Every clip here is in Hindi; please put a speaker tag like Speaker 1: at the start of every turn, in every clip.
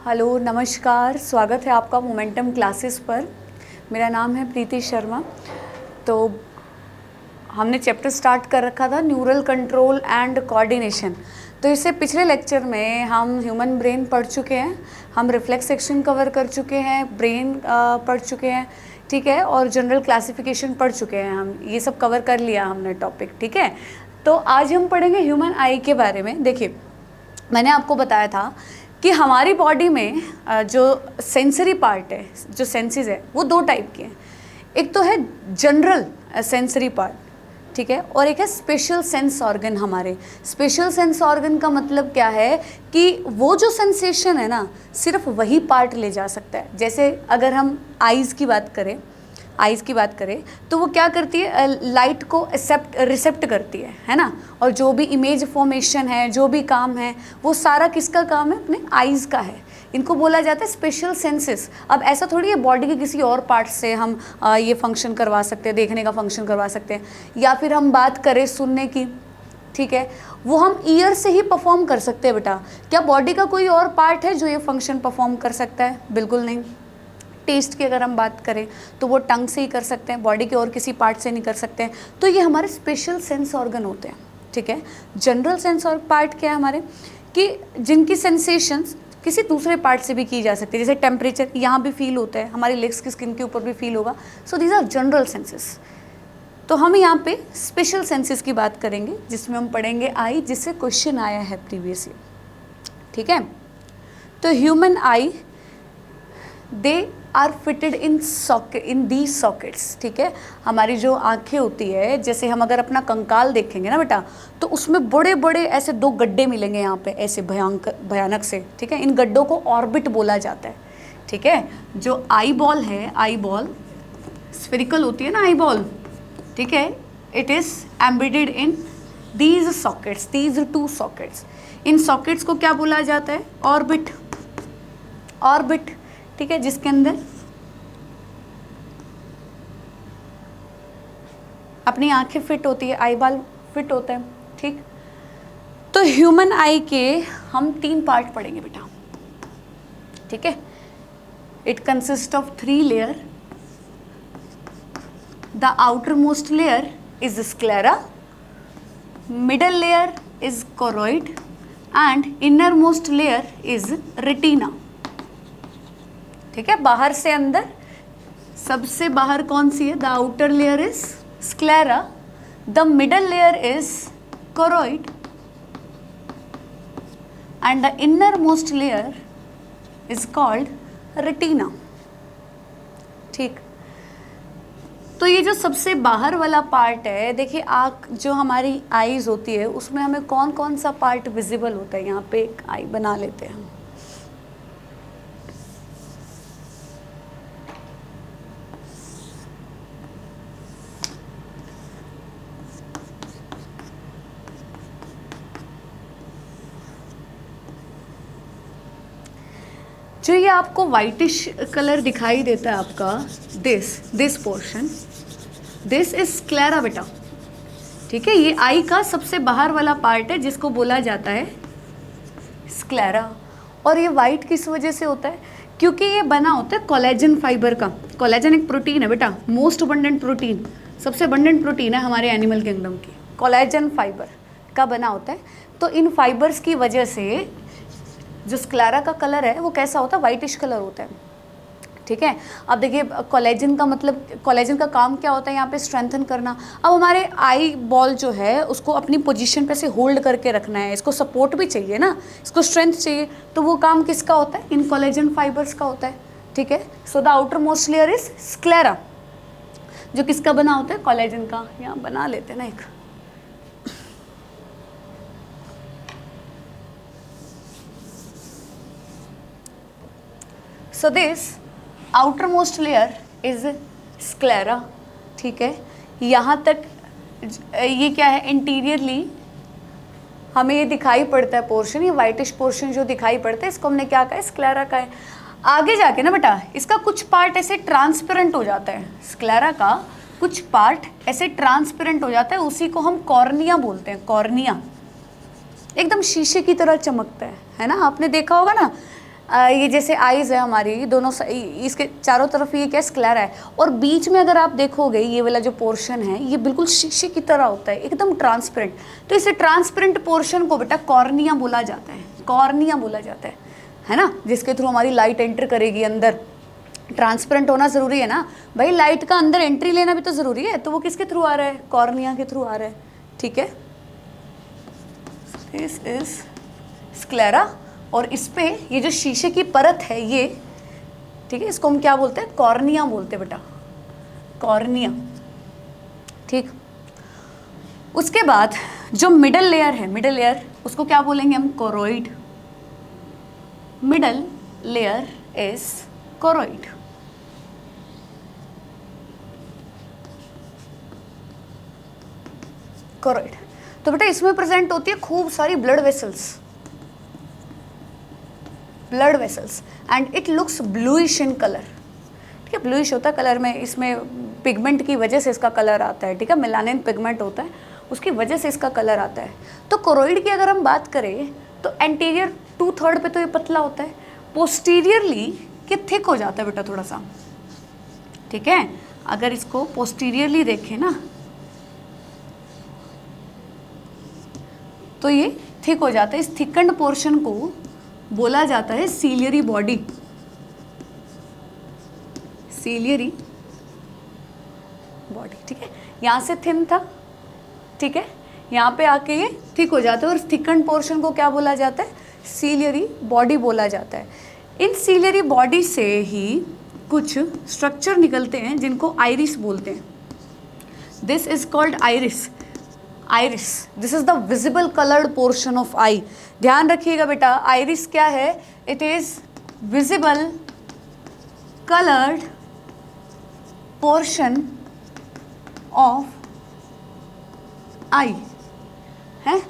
Speaker 1: हेलो, नमस्कार, स्वागत है आपका मोमेंटम क्लासेस पर। मेरा नाम है प्रीति शर्मा। तो हमने चैप्टर स्टार्ट कर रखा था न्यूरल कंट्रोल एंड कोऑर्डिनेशन। तो इससे पिछले लेक्चर में हम ह्यूमन ब्रेन पढ़ चुके हैं, हम रिफ्लेक्स सेक्शन कवर कर चुके हैं, ब्रेन पढ़ चुके हैं, ठीक है, और जनरल क्लासिफिकेशन पढ़ चुके हैं। हम ये सब कवर कर लिया हमने टॉपिक, ठीक है। तो आज हम पढ़ेंगे ह्यूमन आई के बारे में। देखिए, मैंने आपको बताया था कि हमारी बॉडी में जो सेंसरी पार्ट है, जो सेंसेस है, वो दो टाइप के हैं। एक तो है जनरल सेंसरी पार्ट, ठीक है, और एक है स्पेशल सेंस ऑर्गन। हमारे स्पेशल सेंस ऑर्गन का मतलब क्या है कि वो जो सेंसेशन है ना, सिर्फ वही पार्ट ले जा सकता है। जैसे अगर हम आइज़ की बात करें तो वो क्या करती है, लाइट को रिसेप्ट करती है ना। और जो भी इमेज फॉर्मेशन है, जो भी काम है, वो सारा किसका काम है? अपने आइज़ का है। इनको बोला जाता है स्पेशल सेंसेस। अब ऐसा थोड़ी है बॉडी के किसी और पार्ट से हम ये फंक्शन करवा सकते हैं, देखने का फंक्शन करवा सकते हैं। या फिर हम बात करें सुनने की, ठीक है, वो हम ईयर से ही परफॉर्म कर सकते हैं बेटा। क्या बॉडी का कोई और पार्ट है जो ये फंक्शन परफॉर्म कर सकता है? बिल्कुल नहीं। टेस्ट की अगर हम बात करें तो वो टंग से ही कर सकते हैं, बॉडी के और किसी पार्ट से नहीं कर सकते हैं। तो ये हमारे स्पेशल सेंस ऑर्गन होते हैं, ठीक है। जनरल सेंस और पार्ट क्या है हमारे, कि जिनकी सेंसेशंस किसी दूसरे पार्ट से भी की जा सकती है। जैसे टेम्परेचर यहाँ भी फील होता है, हमारी लेग्स की स्किन के ऊपर भी फील होगा। So these are general senses. तो हम यहाँ पे स्पेशल सेंसेस की बात करेंगे, जिसमें हम पढ़ेंगे आई, जिससे क्वेश्चन आया है प्रीवियस ईयर, ठीक है। तो human eye, they are fitted in these sockets, ठीक है। हमारी जो आंखें होती है, जैसे हम अगर अपना कंकाल देखेंगे ना बेटा, तो उसमें बड़े बड़े ऐसे दो गड्ढे मिलेंगे यहाँ पे, ऐसे भयानक से, ठीक है। इन गड्ढों को ऑर्बिट बोला जाता है, ठीक है। जो आई बॉल है, आई बॉल स्फेरिकल होती है ना आई बॉल, ठीक है, it is embedded in these sockets, these two sockets. In sockets को क्या बोला जाता है? ऑर्बिट, ऑर्बिट, ठीक है, जिसके अंदर अपनी आंखें फिट होती है, आई बॉल फिट होता है, ठीक। तो ह्यूमन आई के हम 3 पार्ट पढ़ेंगे बेटा, ठीक है। It consist of 3 layer. The outer most layer is sclera, middle layer is choroid and inner most layer is retina, ठीक है। बाहर से अंदर, सबसे बाहर कौन सी है? The outer layer is sclera, the middle layer is choroid and the inner most layer is called retina, ठीक। तो ये जो सबसे बाहर वाला पार्ट है, देखिए आँख जो हमारी आईज होती है, उसमें हमें कौन कौन सा पार्ट विजिबल होता है। यहाँ पे एक आई बना लेते हैं हम। जो ये आपको वाइटिश कलर दिखाई देता है आपका, this portion, this is sclera बेटा, ठीक है। ये आई का सबसे बाहर वाला पार्ट है, जिसको बोला जाता है स्क्लेरा। और ये वाइट किस वजह से होता है? क्योंकि ये बना होता है कोलेजन फाइबर का। कोलेजन एक प्रोटीन है बेटा, मोस्ट अबंडेंट प्रोटीन, सबसे अबंडेंट प्रोटीन है हमारे एनिमल किंगडम की। कोलेजन फाइबर का बना होता है। तो इन फाइबर्स की वजह से जो स्क्लेरा का कलर है वो कैसा होता है? वाइटिश कलर होता है, ठीक है। अब देखिए, कोलेजन का मतलब, कोलेजन का काम क्या होता है? यहाँ पे स्ट्रेंथन करना। अब हमारे आई बॉल जो है, उसको अपनी पोजीशन पे से होल्ड करके रखना है, इसको सपोर्ट भी चाहिए ना, इसको स्ट्रेंथ चाहिए। तो वो काम किसका होता है? इन कोलेजन फाइबर्स का होता है, ठीक है। So the outer most layer is sclera, जो किसका बना होता है? कोलेजन का। यहाँ बना लेते हैं ना एक। So this outermost layer is sclera, ठीक है। यहाँ तक ये क्या है? इंटीरियरली हमें ये दिखाई पड़ता है पोर्शन, ये वाइटिश पोर्शन जो दिखाई पड़ता है, इसको हमने क्या कहा है? स्क्लेरा का है। आगे जाके ना बेटा, इसका कुछ पार्ट ऐसे ट्रांसपेरेंट हो जाता है, स्क्लेरा का कुछ पार्ट ऐसे ट्रांसपेरेंट हो जाता है, उसी को हम कॉर्निया बोलते हैं। कॉर्निया एकदम शीशे की तरह चमकता है ना। आपने देखा होगा ना, ये जैसे आईज है हमारी दोनों इसके चारों तरफ ये क्या स्क्लेरा है, और बीच में अगर आप देखोगे ये वाला जो पोर्शन है ये बिल्कुल शीशे की तरह होता है, एकदम ट्रांसपेरेंट। तो इसे ट्रांसपेरेंट पोर्शन को बेटा कॉर्निया बोला जाता है, कॉर्निया बोला जाता है ना, जिसके थ्रू हमारी लाइट एंटर करेगी अंदर। ट्रांसपेरेंट होना ज़रूरी है ना भाई, लाइट का अंदर एंट्री लेना भी तो ज़रूरी है, तो वो किसके थ्रू आ रहा है, कॉर्निया के थ्रू आ रहा है, ठीक है। दिस इज स्क्लेरा, और इस पे ये जो शीशे की परत है ये, ठीक है, इसको हम क्या बोलते हैं, कॉर्निया बोलते हैं बेटा, कॉर्निया, ठीक। उसके बाद जो मिडल लेयर है, मिडल लेयर उसको क्या बोलेंगे हम, choroid. Middle layer is choroid. Choroid, तो बेटा इसमें प्रेजेंट होती है खूब सारी blood vessels, blood vessels, and it looks bluish in colour, ठीक है, ब्लूइश होता है कलर में, इसमें पिगमेंट की वजह से इसका कलर आता है, ठीक है, मेलानिन पिगमेंट होता है, उसकी वजह से इसका कलर आता है। तो कोरोइड की अगर हम बात करें तो एंटीरियर 2/3 पे तो ये पतला होता है, पोस्टीरियरली ये थिक हो जाता है बेटा थोड़ा सा, ठीक है। अगर इसको पोस्टीरियरली देखें ना तो ये थिक हो जाता है, इस थिकन्ड पोर्शन को बोला जाता है सीलियरी बॉडी, सीलियरी बॉडी, ठीक है। यहाँ से थिन था, ठीक है, यहाँ पे आके ये थिक हो जाता है, और थिकन्ड पोर्शन को क्या बोला जाता है, सीलियरी बॉडी बोला जाता है। इन सीलियरी बॉडी से ही कुछ स्ट्रक्चर निकलते हैं जिनको आइरिस बोलते हैं। This is called iris, iris, this is the visible coloured portion of eye. ध्यान रखिएगा बेटा, आइरिस क्या है, it is visible coloured portion of eye है।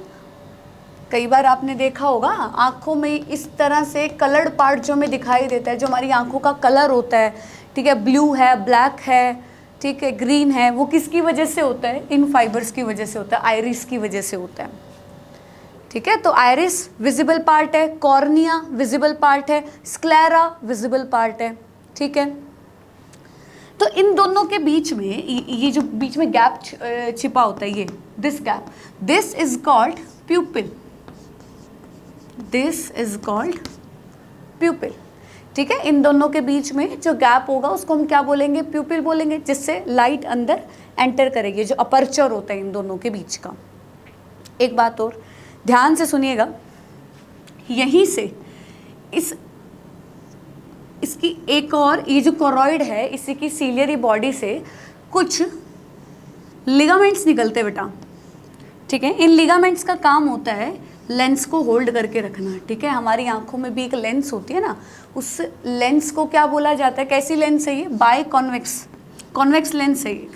Speaker 1: कई बार आपने देखा होगा आंखों में इस तरह से कलर्ड पार्ट जो हमें दिखाई देता है, जो हमारी आंखों का कलर होता है, ठीक है, ब्लू है, ब्लैक है, ठीक है, ग्रीन है, वो किसकी वजह से होता है, इन फाइबर्स की वजह से होता है, आइरिस की वजह से होता है, ठीक है। तो आइरिस विजिबल पार्ट है, कॉर्निया विजिबल पार्ट है, स्क्लेरा विजिबल पार्ट है, ठीक है। तो इन दोनों के बीच में ये जो बीच में गैप छिपा होता है, ये this gap, this is called प्यूपिल, this is called प्यूपिल, ठीक है। इन दोनों के बीच में जो गैप होगा उसको हम क्या बोलेंगे, प्यूपिल बोलेंगे, जिससे लाइट अंदर एंटर करेगी, जो अपर्चर होता है इन दोनों के बीच का। एक बात और ध्यान से सुनिएगा, यहीं से इसकी एक और, ये जो कोरोइड है इसी की सीलियरी बॉडी से कुछ लिगामेंट्स निकलते बेटा, ठीक है। इन लिगामेंट्स का काम होता है लेंस को होल्ड करके रखना, ठीक है। हमारी आंखों में भी एक लेंस होती है ना, उस लेंस को क्या बोला जाता है, कैसी लेंस है ये, बाय कॉन्वेक्स, कॉन्वेक्स लेंस है ये,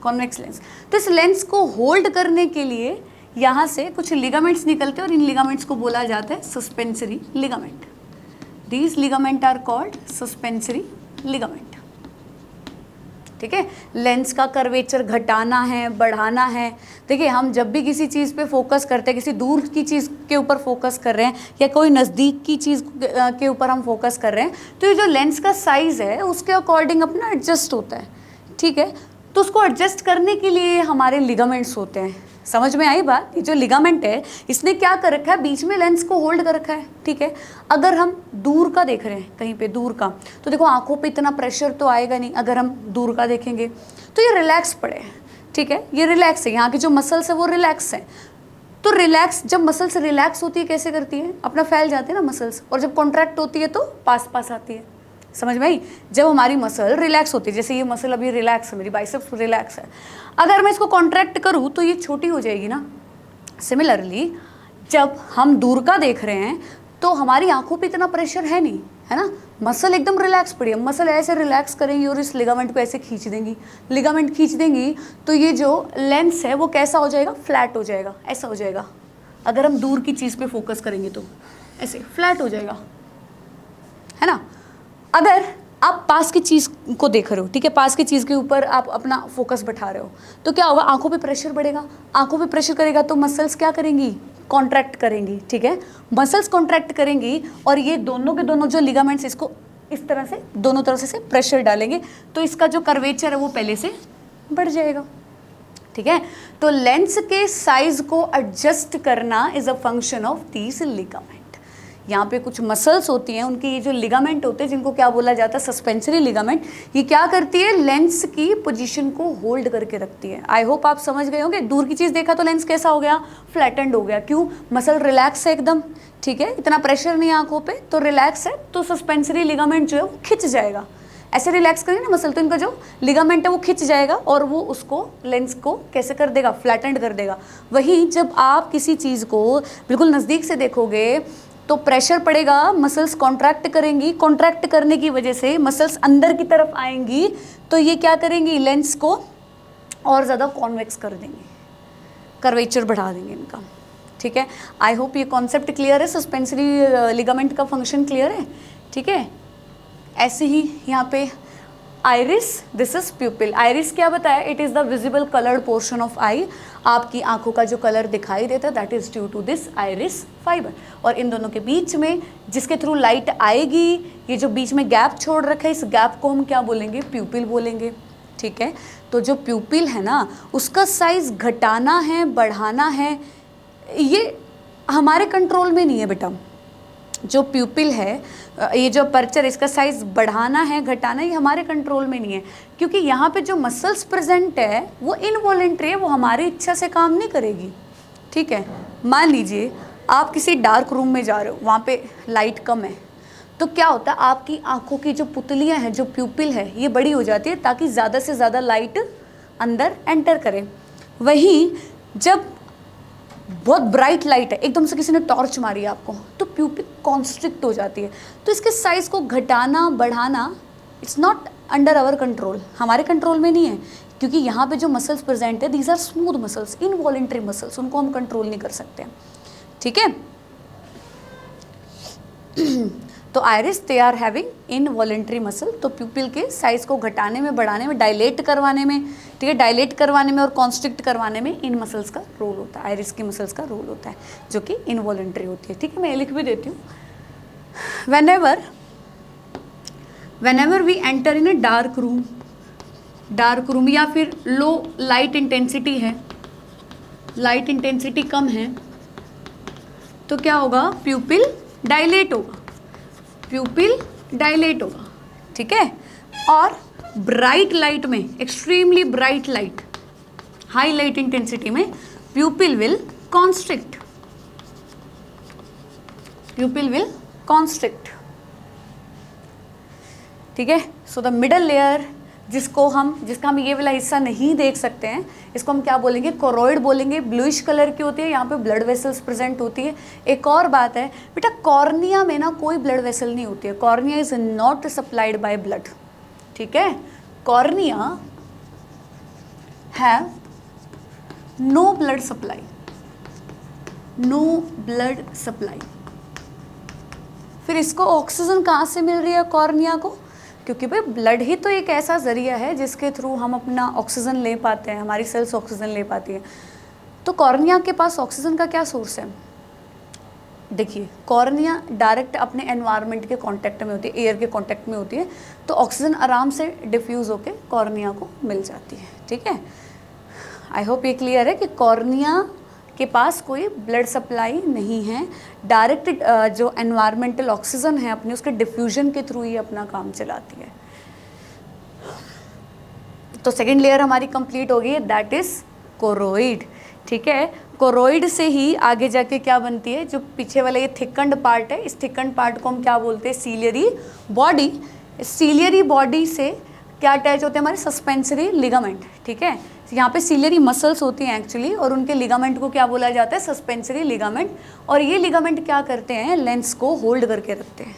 Speaker 1: कॉन्वेक्स लेंस। तो इस लेंस को होल्ड करने के लिए यहाँ से कुछ लिगामेंट्स निकलते हैं, और इन लिगामेंट्स को बोला जाता है suspensory ligament. These ligament are called suspensory ligament, ठीक है। लेंस का कर्वेचर घटाना है, बढ़ाना है। देखिए हम जब भी किसी चीज़ पे फोकस करते हैं, किसी दूर की चीज़ के ऊपर फोकस कर रहे हैं या कोई नज़दीक की चीज़ के ऊपर हम फोकस कर रहे हैं, तो ये जो लेंस का साइज़ है उसके अकॉर्डिंग अपना एडजस्ट होता है, ठीक है। तो उसको एडजस्ट करने के लिए हमारे लिगामेंट्स होते हैं। समझ में आई बात, ये जो लिगामेंट है इसने क्या कर रखा है, बीच में लेंस को होल्ड कर रखा है, ठीक है। अगर हम दूर का देख रहे हैं, कहीं पे दूर का, तो देखो आंखों पे इतना प्रेशर तो आएगा नहीं। अगर हम दूर का देखेंगे तो ये रिलैक्स पड़े हैं, ठीक है, ये रिलैक्स है, यहाँ की जो मसल्स है वो रिलैक्स है। तो रिलैक्स, जब मसल्स रिलैक्स होती है कैसे करती है, अपना फैल जाते हैं ना मसल्स, और जब कॉन्ट्रैक्ट होती है तो पास पास आती है। समझ में आई, जब हमारी मसल रिलैक्स होती है, जैसे ये मसल अभी रिलैक्स है, मेरी बाइसेप्स रिलैक्स है, अगर मैं इसको कॉन्ट्रैक्ट करूँ तो ये छोटी हो जाएगी ना। सिमिलरली जब हम दूर का देख रहे हैं तो हमारी आंखों पे इतना प्रेशर है नहीं, है ना, मसल एकदम रिलैक्स पड़ी है। मसल ऐसे रिलैक्स करेंगी और इस लिगामेंट को ऐसे खींच देंगी, लिगामेंट खींच देंगी तो ये जो लेंस है वो कैसा हो जाएगा, फ्लैट हो जाएगा, ऐसा हो जाएगा। अगर हम दूर की चीज़ पे फोकस करेंगे तो ऐसे फ्लैट हो जाएगा, है ना। अगर आप पास की चीज़ को देख रहे हो, ठीक है, पास की चीज़ के ऊपर आप अपना फोकस बैठा रहे हो, तो क्या होगा, आंखों पे प्रेशर बढ़ेगा। आंखों पे प्रेशर करेगा तो मसल्स क्या करेंगी, कॉन्ट्रैक्ट करेंगी, ठीक है, मसल्स कॉन्ट्रैक्ट करेंगी और ये दोनों के दोनों जो लिगामेंट्स इसको इस तरह से दोनों तरफ से प्रेशर डालेंगे तो इसका जो कर्वेचर है वो पहले से बढ़ जाएगा, ठीक है। तो लेंस के साइज को एडजस्ट करना is a function of these ligament. यहाँ पे कुछ मसल्स होती हैं, उनके ये जो लिगामेंट होते हैं जिनको क्या बोला जाता है, सस्पेंसरी लिगामेंट, ये क्या करती है, लेंस की पोजीशन को होल्ड करके रखती है। आई होप आप समझ गए होंगे। दूर की चीज़ देखा तो लेंस कैसा हो गया, फ्लैटेंड हो गया, क्यों, मसल रिलैक्स है एकदम, ठीक है, इतना प्रेशर नहीं आंखों पे, तो रिलैक्स है, तो सस्पेंसरी लिगामेंट जो है वो खिंच जाएगा। ऐसे रिलैक्स करेंगे ना मसल तो इनका जो लिगामेंट है वो खिंच जाएगा और वो उसको लेंस को कैसे कर देगा, फ्लैटेंड कर देगा। वहीं जब आप किसी चीज़ को बिल्कुल नज़दीक से देखोगे तो प्रेशर पड़ेगा, मसल्स कॉन्ट्रैक्ट करेंगी, कॉन्ट्रैक्ट करने की वजह से मसल्स अंदर की तरफ आएंगी, तो ये क्या करेंगी, लेंस को और ज़्यादा कॉन्वेक्स कर देंगे, कर्वेचर बढ़ा देंगे इनका, ठीक है। आई होप ये कॉन्सेप्ट क्लियर है, सस्पेंसरी लिगामेंट का फंक्शन क्लियर है, ठीक है। ऐसे ही यहाँ पे iris, this is pupil. Iris क्या बताया, it is the visible coloured portion of eye. आपकी आंखों का जो कलर दिखाई देता है that is due to this iris fibre. और इन दोनों के बीच में जिसके थ्रू लाइट आएगी, ये जो बीच में गैप छोड़ रखा है, इस गैप को हम क्या बोलेंगे, प्यूपिल बोलेंगे, ठीक है। तो जो प्यूपिल है ना, उसका साइज घटाना है, बढ़ाना है, ये हमारे कंट्रोल में नहीं है बेटा। जो प्यूपिल है, ये जो अपर्चर, इसका साइज बढ़ाना है, घटाना, ये हमारे कंट्रोल में नहीं है, क्योंकि यहाँ पे जो मसल्स प्रेजेंट है वो इनवॉलेंट्री है, वो हमारी इच्छा से काम नहीं करेगी, ठीक है। मान लीजिए आप किसी डार्क रूम में जा रहे हो, वहाँ पे लाइट कम है, तो क्या होता है, आपकी आंखों की जो पुतलियाँ हैं, जो प्यूपिल है, ये बड़ी हो जाती है ताकि ज़्यादा से ज़्यादा लाइट अंदर एंटर करे। वहीं जब बहुत ब्राइट लाइट है, एकदम से किसी ने टॉर्च मारी है आपको, तो प्यूपिल कॉन्स्ट्रिक्ट हो जाती है। तो इसके साइज़ को घटाना बढ़ाना it's not under our control, हमारे कंट्रोल में नहीं है, क्योंकि यहाँ पे जो मसल्स प्रेजेंट है these are smooth muscles, involuntary muscles, उनको हम कंट्रोल नहीं कर सकते हैं, ठीक है। तो iris they are having involuntary muscle. तो प्यूपिल के साइज को घटाने में, बढ़ाने में, डायलेट करवाने में, ठीक है, डायलेट करवाने में और कॉन्स्ट्रिक्ट करवाने में इन मसल्स का रोल होता है, आइरिस की मसल्स का रोल होता है, जो कि इनवॉलेंट्री होती है, ठीक है। मैं लिख भी देती हूँ। whenever we enter in a dark room या फिर लो लाइट इंटेंसिटी है, लाइट इंटेंसिटी कम है, तो क्या होगा, प्यूपिल डायलेट होगा, प्यूपिल डायलेट होगा, ठीक है। और ब्राइट लाइट में, extremely bright light, high light intensity में pupil will constrict, pupil will constrict, ठीक है। सो द मिडल लेयर, जिसका हम ये वाला हिस्सा नहीं देख सकते हैं, इसको हम क्या बोलेंगे, कोरोइड बोलेंगे, ब्लूइश कलर की होती है, यहाँ पे ब्लड वेसल्स प्रेजेंट होती है। एक और बात है बेटा, कॉर्निया में ना कोई ब्लड वेसल नहीं होती है, cornea is not supplied by blood, ठीक है। Cornea have no blood supply, no blood supply. फिर इसको ऑक्सीजन कहाँ से मिल रही है कॉर्निया को, क्योंकि भाई ब्लड ही तो एक ऐसा ज़रिया है जिसके थ्रू हम अपना ऑक्सीजन ले पाते हैं, हमारी सेल्स ऑक्सीजन ले पाती हैं। तो कॉर्निया के पास ऑक्सीजन का क्या सोर्स है, देखिए, कॉर्निया डायरेक्ट अपने एनवायरनमेंट के कांटेक्ट में होती है, एयर के कांटेक्ट में होती है, तो ऑक्सीजन आराम से डिफ्यूज़ होकर कॉर्निया को मिल जाती है, ठीक है। आई होप ये क्लियर है कि कॉर्निया के पास कोई ब्लड सप्लाई नहीं है, डायरेक्ट जो एनवायरमेंटल ऑक्सीजन है अपने, उसके डिफ्यूजन के थ्रू ही अपना काम चलाती है। तो सेकेंड लेयर हमारी कंप्लीट हो गई है, दैट इज कोरोइड, ठीक है। कोरोइड से ही आगे जाके क्या बनती है, जो पीछे वाला ये थिकंड पार्ट है, इस थिकंड पार्ट को हम क्या बोलते हैं, सीलियरी बॉडी। सीलियरी बॉडी से क्या अटैच होते हैं, हमारे सस्पेंसरी लिगामेंट, ठीक है। यहाँ पे सीलियरी मसल्स होती हैं एक्चुअली, और उनके लिगामेंट को क्या बोला जाता है, सस्पेंसरी लिगामेंट। और ये लिगामेंट क्या करते हैं, लेंस को होल्ड करके रखते हैं,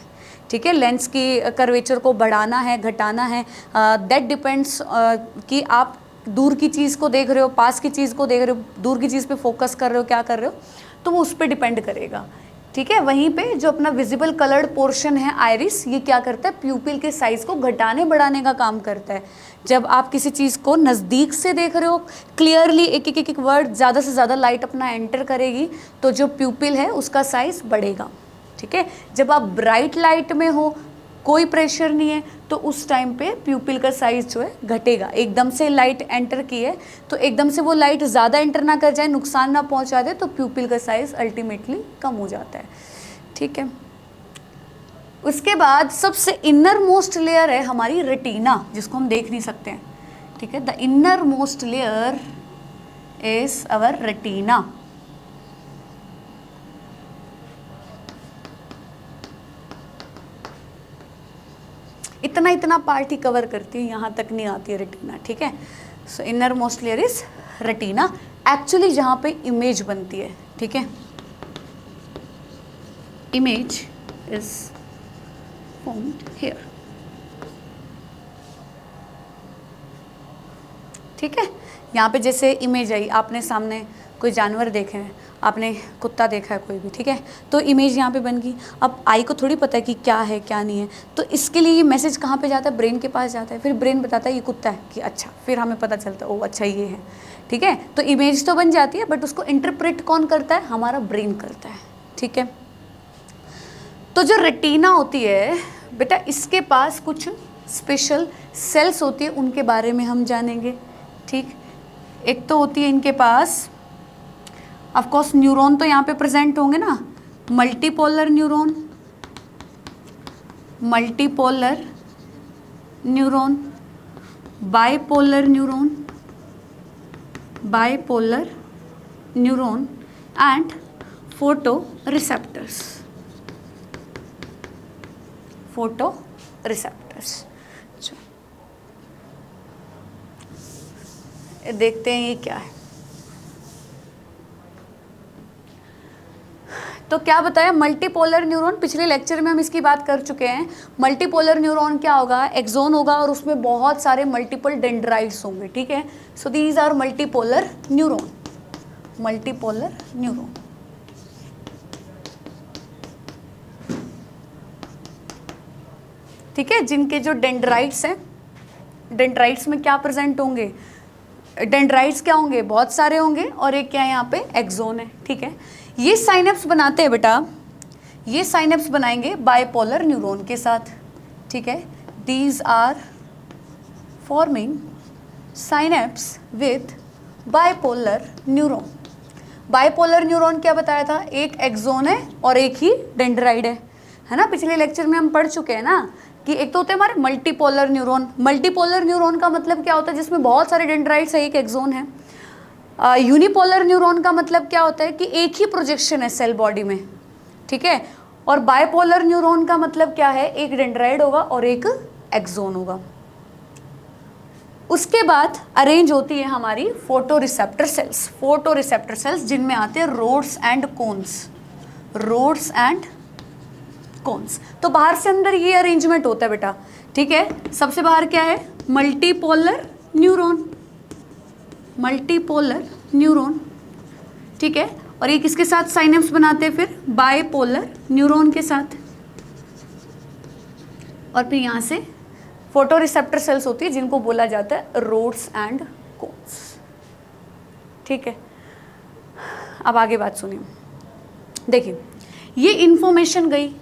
Speaker 1: ठीक है। लेंस की कर्वेचर को बढ़ाना है, घटाना है, दैट डिपेंड्स कि आप दूर की चीज़ को देख रहे हो, पास की चीज़ को देख रहे हो, दूर की चीज़ पे फोकस कर रहे हो, क्या कर रहे हो, तो वो उस पर डिपेंड करेगा। ठीक है। वहीं पे जो अपना विजिबल कलर्ड पोर्शन है आइरिस, ये क्या करता है, प्यूपिल के साइज को घटाने बढ़ाने का काम करता है। जब आप किसी चीज़ को नज़दीक से देख रहे हो क्लियरली, एक वर्ड ज़्यादा से ज़्यादा लाइट अपना एंटर करेगी तो जो प्यूपिल है उसका साइज बढ़ेगा। ठीक है। जब आप ब्राइट लाइट में हो, कोई प्रेशर नहीं है, तो उस टाइम पे प्यूपिल का साइज जो है घटेगा। एकदम से लाइट एंटर की है तो एकदम से वो लाइट ज़्यादा एंटर ना कर जाए, नुकसान ना पहुंचा दे, तो प्यूपिल का साइज अल्टीमेटली कम हो जाता है। ठीक है। उसके बाद सबसे इनर मोस्ट लेयर है हमारी रेटिना, जिसको हम देख नहीं सकते हैं। ठीक है। The inner most layer is our retina. इतना पार्ट ही कवर करती है, यहाँ तक नहीं आती है रेटिना। ठीक है। सो inner most layer is retina, actually जहाँ पे इमेज बनती है। ठीक है। Image is formed here। ठीक है। यहाँ पे जैसे इमेज आई, आपने सामने कोई जानवर देखे हैं, आपने कुत्ता देखा है कोई भी, ठीक है, तो इमेज यहाँ पे बन गई। अब आई को थोड़ी पता है कि क्या है क्या नहीं है, तो इसके लिए ये मैसेज कहाँ पे जाता है, ब्रेन के पास जाता है। फिर ब्रेन बताता है ये कुत्ता है कि अच्छा, फिर हमें पता चलता है ओ अच्छा ये है। ठीक है। तो इमेज तो बन जाती है, बट उसको इंटरप्रेट कौन करता है, हमारा ब्रेन करता है। ठीक है। तो जो रेटिना होती है बेटा, इसके पास कुछ स्पेशल सेल्स होती है, उनके बारे में हम जानेंगे। ठीक। एक तो होती है इनके पास, ऑफ कोर्स न्यूरॉन तो यहाँ पे प्रेजेंट होंगे ना, multipolar neuron, multipolar neuron, bipolar neuron, bipolar neuron and photo receptors, photo receptors. देखते हैं ये क्या है। तो क्या बताया, मल्टीपोलर न्यूरॉन, पिछले लेक्चर में हम इसकी बात कर चुके हैं। मल्टीपोलर न्यूरॉन क्या होगा, एक्सोन होगा और उसमें बहुत सारे मल्टीपल डेंड्राइट्स होंगे। ठीक है। So these are multipolar neuron, multipolar neuron. ठीक है। जिनके जो डेंड्राइट्स हैं, डेंड्राइट्स में क्या प्रेजेंट होंगे, डेंड्राइट्स क्या होंगे, बहुत सारे होंगे, और एक क्या है यहाँ पे एक्सोन है। ठीक है। ये साइनेप्स बनाते हैं बेटा, ये साइनेप्स बनाएंगे बाइपोलर न्यूरॉन के साथ। ठीक है। These are forming synapse with bipolar neuron. Bipolar neuron क्या बताया था, एक एक्सोन है और एक ही डेंड्राइड है ना। पिछले लेक्चर में हम पढ़ चुके हैं ना कि एक तो होते हैं हमारे मल्टीपोलर न्यूरॉन। मल्टीपोलर न्यूरॉन का मतलब क्या होता है, जिसमें बहुत सारे डेंड्राइट्स है, एक एक्सोन है। यूनिपोलर न्यूरॉन का मतलब क्या होता है कि एक ही प्रोजेक्शन है सेल बॉडी में। ठीक है। और बाइपोलर न्यूरॉन का मतलब क्या है, एक डेंड्राइड होगा और एक एक्सोन होगा। उसके बाद अरेंज होती है हमारी photo receptor cells, photo receptor cells जिनमें आते हैं rods and cones, rods and cones. तो बाहर से अंदर ये अरेंजमेंट होता है बेटा। ठीक है। सबसे बाहर क्या है, मल्टीपोलर न्यूरॉन, मल्टीपोलर न्यूरॉन। ठीक है। और ये किसके साथ साइनेप्स बनाते हैं, फिर बाइपोलर न्यूरॉन के साथ। और फिर यहाँ से फोटो रिसेप्टर सेल्स होती है जिनको बोला जाता है रोड्स एंड कोन्स। ठीक है। अब आगे बात सुनिए। देखिए, ये इंफॉर्मेशन गई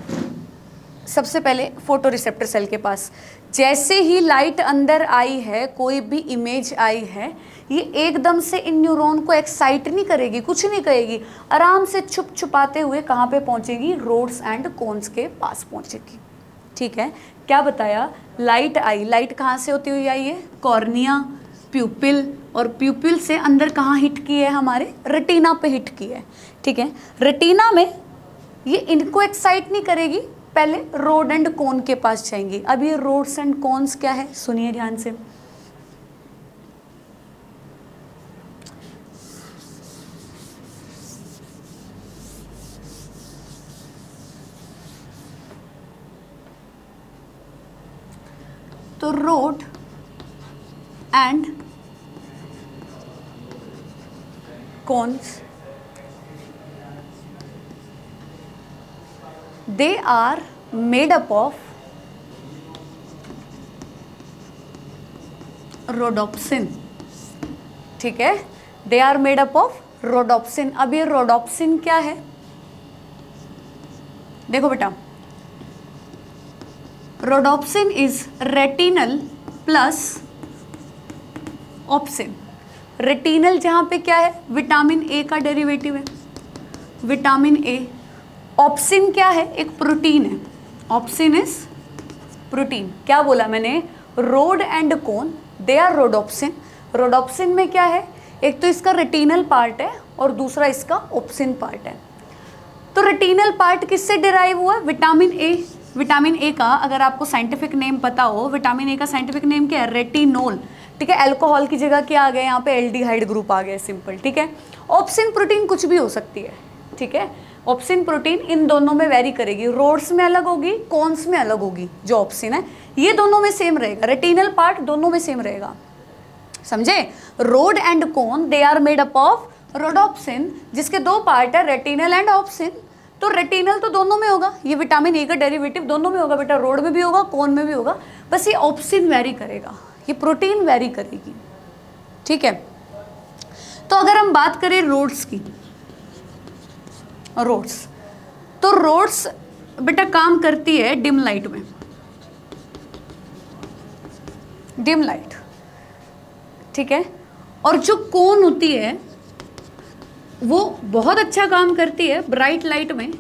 Speaker 1: सबसे पहले फोटो रिसेप्टर सेल के पास। जैसे ही लाइट अंदर आई है, कोई भी इमेज आई है, ये एकदम से इन न्यूरॉन को एक्साइट नहीं करेगी, कुछ नहीं करेगी, आराम से छुप छुपाते हुए कहाँ पे पहुँचेगी, रोड्स एंड कोन्स के पास पहुँचेगी। ठीक है। क्या बताया, लाइट आई, लाइट कहाँ से होती हुई आई है, कॉर्निया, प्यूपिल, और प्यूपिल से अंदर कहाँ हिट की है, हमारे रेटिना पे हिट की है। ठीक है। रेटिना में ये इनको एक्साइट नहीं करेगी, पहले रोड एंड कोन के पास जाएंगी। अब ये रोड्स एंड कोन्स क्या है, सुनिए ध्यान से। तो rod and cones they are made up of rhodopsin, ठीक है, they are made up of rhodopsin. अब ये रोडोप्सिन क्या है, देखो बेटा, rhodopsin is retinal plus opsin. Retinal जहां पे क्या है, विटामिन ए का डेरिवेटिव है, विटामिन ए। ऑप्सिन क्या है, एक प्रोटीन है, ऑप्सिन इज प्रोटीन। क्या बोला मैंने, rod and cone they are rhodopsin. Rhodopsin में क्या है, एक तो इसका रेटिनल पार्ट है और दूसरा इसका ऑप्सिन पार्ट है। तो रेटिनल पार्ट किससे डिराइव हुआ, विटामिन ए। विटामिन ए का अगर आपको साइंटिफिक नेम पता हो, विटामिन ए का साइंटिफिक नेम क्या है, रेटिनोल, ठीक है। अल्कोहल की जगह क्या आ गया यहाँ पे, एल्डिहाइड ग्रुप आ गया, सिंपल, ठीक है। ऑप्सिन प्रोटीन कुछ भी हो सकती है, ठीक है। ऑप्सिन प्रोटीन इन दोनों में वेरी करेगी, रोड्स में अलग होगी, कॉन्स में अलग होगी। जो ऑप्सिन है ये दोनों में सेम रहेगा, रेटिनल पार्ट दोनों में सेम रहेगा, समझे। Rod and cone they are made up of rhodopsin, जिसके दो पार्ट है, रेटिनल एंड ऑप्सिन। तो रेटिनल तो दोनों में होगा, ये विटामिन ए का डेरिवेटिव दोनों में होगा बेटा, रोड में भी होगा, कोन में भी होगा, बस ये ऑप्सिन वेरी करेगा, ये प्रोटीन वेरी करेगी, ठीक है। तो अगर हम बात करें रोड्स की, रोड्स, तो रोड्स बेटा काम करती है डिम लाइट में, डिम लाइट, ठीक है। और जो कोन होती है वो बहुत अच्छा काम करती है ब्राइट लाइट में,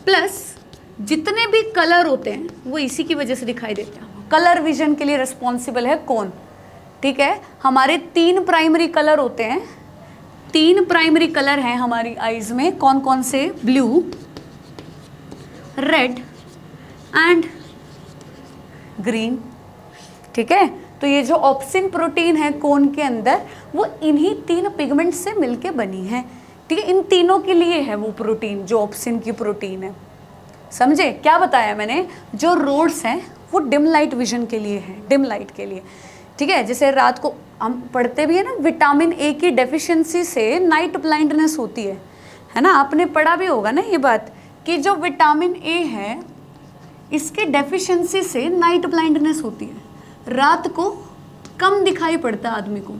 Speaker 1: प्लस जितने भी कलर होते हैं वो इसी की वजह से दिखाई देते हैं। कलर विजन के लिए रिस्पॉन्सिबल है कोन, ठीक है। हमारे 3 प्राइमरी कलर होते हैं, 3 प्राइमरी कलर हैं हमारी आईज में, कौन कौन से, ब्लू, रेड एंड ग्रीन, ठीक है। तो ये जो ऑप्सिन प्रोटीन है कोन के अंदर, वो इन्हीं 3 पिगमेंट से मिलके बनी है, ठीक है। इन तीनों के लिए है वो प्रोटीन, जो ऑप्सिन की प्रोटीन है, समझे। क्या बताया मैंने, जो रोड्स हैं वो डिम लाइट विजन के लिए है, डिम लाइट के लिए, ठीक है। जैसे रात को हम पढ़ते भी है ना, विटामिन ए की डेफिशिएंसी से नाइट ब्लाइंडनेस होती है ना। आपने पढ़ा भी होगा ना ये बात, कि जो विटामिन ए है इसके डेफिशिएंसी से नाइट ब्लाइंडनेस होती है, रात को कम दिखाई पड़ता है आदमी को,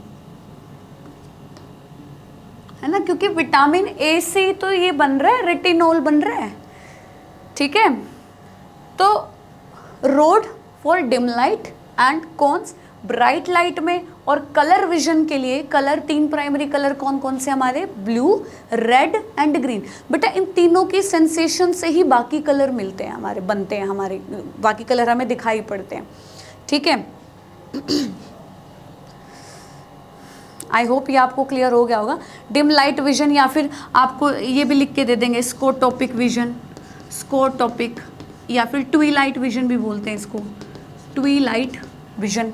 Speaker 1: है ना, क्योंकि विटामिन ए से तो ये बन रहा है, रेटिनोल बन रहा है, ठीक है। तो road for dim light and cons bright light में, और कलर विजन के लिए कलर 3 प्राइमरी कलर कौन कौन से हमारे, ब्लू, रेड एंड ग्रीन। बेटा इन तीनों की सेंसेशन से ही बाकी कलर मिलते हैं हमारे, बनते हैं हमारे, बाकी कलर हमें दिखाई पड़ते हैं, ठीक है। आई होप ये आपको क्लियर हो गया होगा। डिम लाइट विजन, या फिर आपको ये भी लिख के दे देंगे, स्कोटोपिक विजन, स्कोटोपिक, या फिर ट्विलाइट विजन भी बोलते हैं इसको, ट्विलाइट विजन,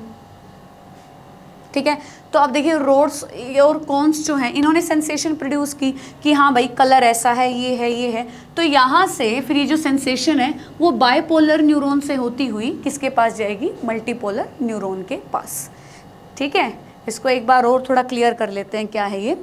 Speaker 1: ठीक है। तो अब देखिए रोड्स और कॉन्स जो हैं, इन्होंने सेंसेशन प्रोड्यूस की कि हाँ भाई कलर ऐसा है, ये है, ये है। तो यहाँ से फिर ये जो सेंसेशन है वो बाइपोलर न्यूरॉन से होती हुई किसके पास जाएगी, मल्टीपोलर न्यूरॉन के पास, ठीक है। इसको एक बार और थोड़ा क्लियर कर लेते हैं, क्या है ये।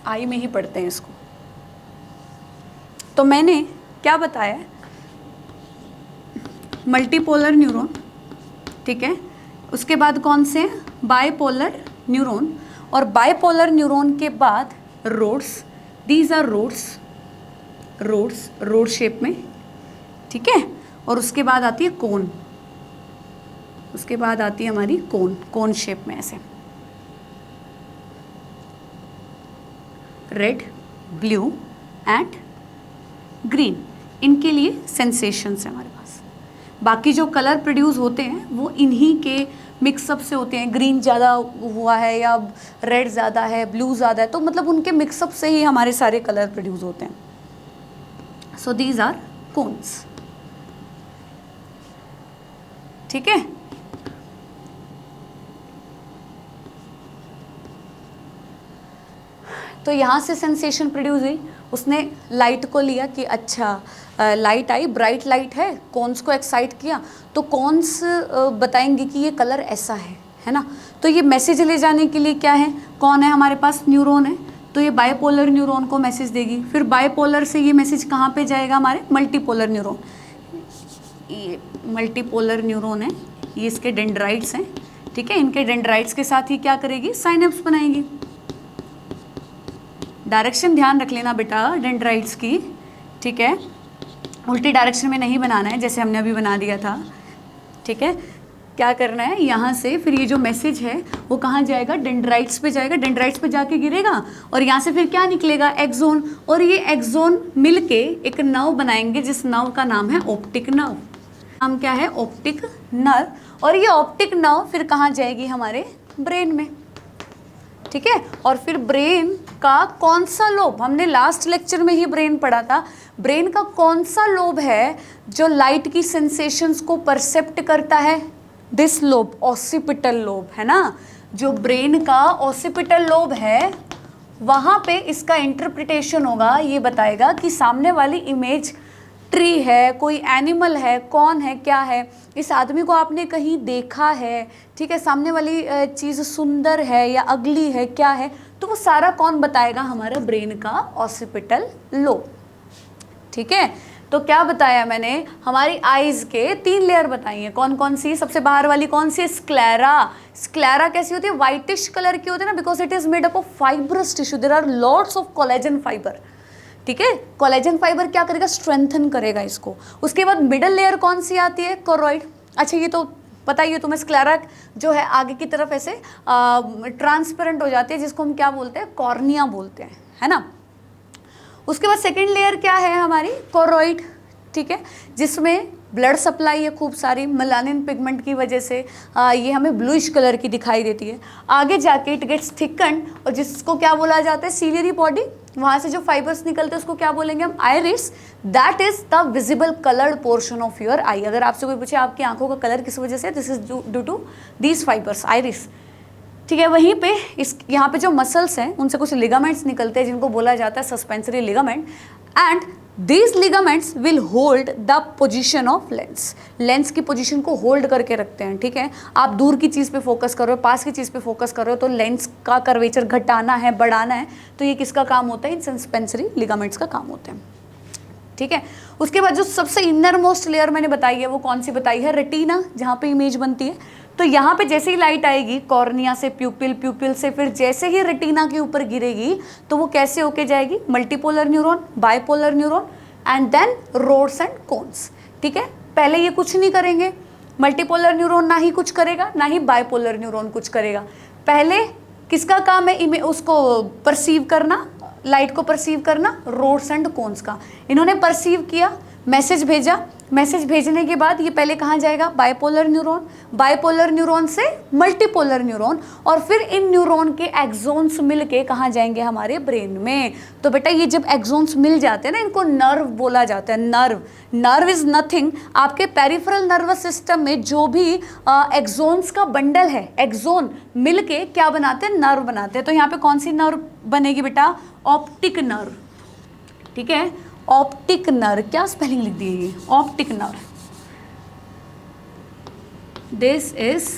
Speaker 1: आई में ही पढ़ते हैं इसको। तो मैंने क्या बताया, मल्टीपोलर न्यूरॉन, ठीक है। उसके बाद कौन से, बाइपोलर न्यूरॉन, और बाइपोलर न्यूरॉन के बाद rods, these are rods, rods rod shape में, ठीक है। और उसके बाद आती है कोन, उसके बाद आती है हमारी कोन, कोन शेप में ऐसे, रेड, ब्लू एंड ग्रीन, इनके लिए सेंसेशंस है हमारे पास। बाकी जो कलर प्रोड्यूस होते हैं वो इन्हीं के मिक्सअप से होते हैं, ग्रीन ज़्यादा हुआ है या रेड ज़्यादा है, ब्लू ज़्यादा है, तो मतलब उनके मिक्सअप से ही हमारे सारे कलर प्रोड्यूस होते हैं। सो दीज आर कोन्स, ठीक है। तो यहाँ से सेंसेशन प्रोड्यूस हुई, उसने लाइट को लिया कि अच्छा लाइट आई, ब्राइट लाइट है, कॉन्स को एक्साइट किया, तो कॉन्स बताएंगे कि ये कलर ऐसा है ना। तो ये मैसेज ले जाने के लिए क्या है, कौन है हमारे पास, न्यूरॉन है, तो ये बायपोलर न्यूरॉन को मैसेज देगी। फिर बायपोलर से ये मैसेज कहाँ पे जाएगा, हमारे मल्टीपोलर न्यूरॉन, ये मल्टीपोलर न्यूरॉन है, ये इसके डेंड्राइट्स हैं, ठीक है। इनके डेंड्राइट्स के साथ ही क्या करेगी, साइनेप्स बनाएगी। डायरेक्शन ध्यान रख लेना बेटा डेंड्राइट्स की, ठीक है, उल्टी डायरेक्शन में नहीं बनाना है जैसे हमने अभी बना दिया था, ठीक है। क्या करना है, यहाँ से फिर ये जो मैसेज है वो कहाँ जाएगा, डेंड्राइट्स पे जाएगा, डेंड्राइट्स पे जाके गिरेगा और यहाँ से फिर क्या निकलेगा, एक्सोन, और ये एक्सोन मिलके एक नर्व बनाएंगे जिस नर्व का नाम है ऑप्टिक नर्व। नाम क्या है, ऑप्टिक नर्व। और ये ऑप्टिक नर्व फिर कहाँ जाएगी, हमारे ब्रेन में, ठीक है। और फिर ब्रेन का कौन सा लोब, हमने लास्ट लेक्चर में ही ब्रेन पढ़ा था, ब्रेन का कौन सा लोब है जो लाइट की सेंसेशंस को परसेप्ट करता है, दिस लोब, ऑसिपिटल लोब, है ना। जो ब्रेन का ऑसिपिटल लोब है वहाँ पे इसका इंटरप्रिटेशन होगा, ये बताएगा कि सामने वाली इमेज ट्री है, कोई एनिमल है, कौन है, क्या है, इस आदमी को आपने कहीं देखा है, ठीक है, सामने वाली चीज़ सुंदर है या अगली है, क्या है, तो वो सारा कौन बताएगा, हमारा ब्रेन का ऑसिपिटल लोब, ठीक है। तो क्या बताया मैंने, हमारी आईज के 3 लेयर बताई हैं, कौन कौन सी, सबसे बाहर वाली कौन सी, स्क्लेरा। स्क्लेरा कैसी होती है, व्हाइटिश कलर की होती है ना, because it is made up of fibrous tissue, there are lots of collagen fibre, ठीक है। कोलेजन फाइबर क्या करेगा, स्ट्रेंथन करेगा इसको। उसके बाद मिडल लेयर कौन सी आती है, कोरोइड। अच्छा ये तो पता ही है तुम्हें, स्क्लेरा जो है आगे की तरफ ऐसे ट्रांसपेरेंट हो जाती है, जिसको हम क्या बोलते हैं, कॉर्निया बोलते हैं, है ना। उसके बाद सेकेंड लेयर क्या है हमारी, कोरोइड, ठीक है, जिसमें ब्लड सप्लाई है खूब सारी, मेलानिन पिगमेंट की वजह से ये हमें ब्लूइश कलर की दिखाई देती है। आगे जाके इट गेट्स थिकन, और जिसको क्या बोला जाता है, सीलियरी बॉडी, वहाँ से जो फाइबर्स निकलते हैं उसको क्या बोलेंगे हम, iris, that is the visible coloured portion of your eye. अगर आपसे कोई पूछे आपकी आंखों का कलर किस वजह से, this is due to these fibres, iris, ठीक है। वहीं पे इस यहाँ पे जो मसल्स हैं उनसे कुछ लिगामेंट्स निकलते हैं जिनको बोला जाता है suspensory ligament, and these ligaments will hold the position of lens, lens की पोजीशन को होल्ड करके रखते हैं, ठीक है। आप दूर की चीज़ पे फोकस कर रहे हो, पास की चीज़ पे फोकस कर रहे हो, तो लेंस का कर्वेचर घटाना है, बढ़ाना है, तो ये किसका काम होता है, इन सस्पेंसरी लिगामेंट्स का काम होता है, ठीक है। उसके बाद जो सबसे इनर मोस्ट लेयर मैंने बताई है वो कौन सी बताई है, रेटिना, जहाँ पे इमेज बनती है। तो यहाँ पे जैसे ही लाइट आएगी कॉर्निया से प्यूपिल, प्यूपिल से फिर जैसे ही रेटिना के ऊपर गिरेगी तो वो कैसे होके जाएगी, multipolar neuron, bipolar neuron and then rods and cones, ठीक है। पहले ये कुछ नहीं करेंगे, मल्टीपोलर न्यूरॉन ना ही कुछ करेगा ना ही बायपोलर न्यूरॉन कुछ करेगा। पहले किसका काम है, उसको परसीव करना, लाइट को परसीव करना, रोड्स एंड कोन्स का। इन्होंने परसीव किया, मैसेज भेजा, मैसेज भेजने के बाद ये पहले कहाँ जाएगा, बायपोलर न्यूरॉन, बायपोलर न्यूरॉन से मल्टीपोलर न्यूरॉन, और फिर इन न्यूरॉन के एक्सोन्स मिलके कहाँ जाएंगे, हमारे ब्रेन में। तो बेटा ये जब एक्सोन्स मिल जाते हैं ना, इनको नर्व बोला जाता है, नर्व। नर्व इज नथिंग, आपके पेरिफेरल नर्वस सिस्टम में जो भी एक्सोन्स का बंडल है, एक्सोन मिलके क्या बनाते हैं, नर्व बनाते हैं। तो यहाँ पे कौन सी नर्व बनेगी बेटा, ऑप्टिक नर्व, ठीक है। ऑप्टिक नर्व, क्या स्पेलिंग लिख दी है, optic nerve, this is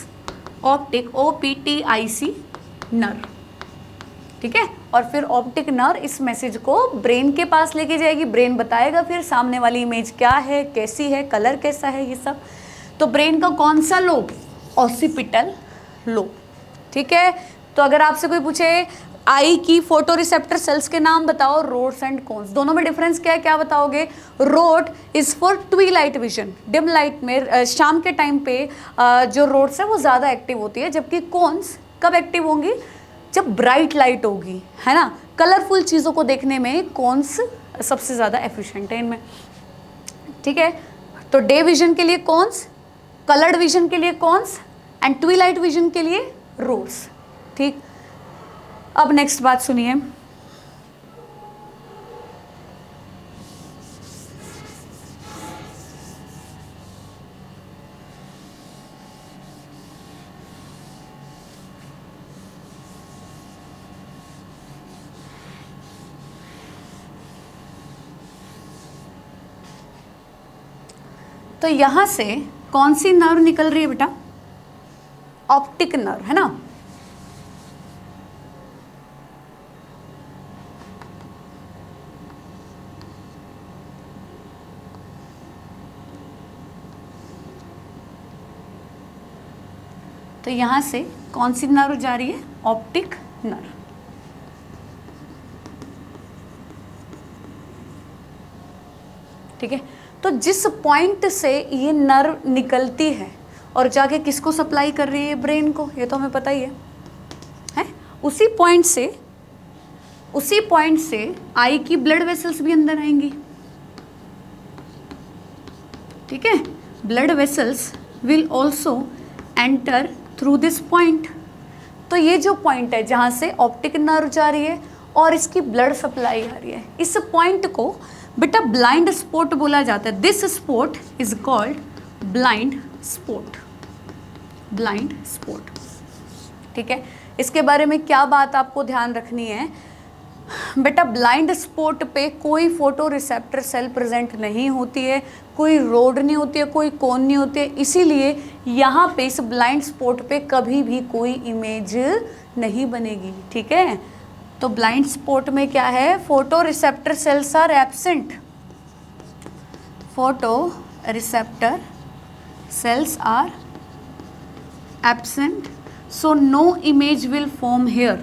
Speaker 1: optic, OPTIC nerve, ठीक है। और फिर ऑप्टिक नर्व इस मैसेज को ब्रेन के पास लेके जाएगी, ब्रेन बताएगा फिर सामने वाली इमेज क्या है, कैसी है, कलर कैसा है, ये सब। तो ब्रेन का कौन सा लोब, ऑसिपिटल लोब, ठीक है। तो अगर आपसे कोई पूछे आई की फोटो रिसेप्टर सेल्स के नाम बताओ, रोड्स एंड कोन्स, दोनों में डिफरेंस क्या है, क्या बताओगे, rod is for twilight vision, dim light में शाम के टाइम पे जो रोड्स है वो ज़्यादा एक्टिव होती है, जबकि कोन्स कब एक्टिव होंगी, जब ब्राइट लाइट होगी, है ना। कलरफुल चीज़ों को देखने में कोन्स सबसे ज़्यादा एफिशिएंट है इनमें, ठीक है। तो डे विजन के लिए कोन्स, कलर्ड विजन के लिए कोन्स एंड ट्वीलाइट विजन के लिए रोड्स, ठीक। अब नेक्स्ट बात सुनिए, तो यहाँ से कौन सी नर्व निकल रही है बेटा? ऑप्टिक नर्व, है ना। तो यहाँ से कौन सी नर्व जा रही है? Optic nerve. ठीक है, तो जिस पॉइंट से ये नर्व निकलती है और जाके किसको सप्लाई कर रही है? ब्रेन को, ये तो हमें पता ही है? उसी पॉइंट से आई की ब्लड वेसल्स भी अंदर आएंगी। ठीक है, blood vessels will also enter through this point. तो ये जो पॉइंट है जहाँ से ऑप्टिक नर्व जा रही है और इसकी ब्लड सप्लाई आ रही है, इस पॉइंट को बेटा ब्लाइंड स्पॉट बोला जाता है। This spot is called blind spot, blind spot. ठीक है, इसके बारे में क्या बात आपको ध्यान रखनी है बेटा? ब्लाइंड स्पॉट पे कोई फोटो रिसेप्टर सेल प्रेजेंट नहीं होती है, कोई रोड नहीं होती है, कोई कोन नहीं होती है, इसीलिए यहाँ पे इस ब्लाइंड स्पॉट पे कभी भी कोई इमेज नहीं बनेगी। ठीक है, तो ब्लाइंड स्पॉट में क्या है? Photo receptor cells are absent, photoreceptor cells are absent, so no image will form here.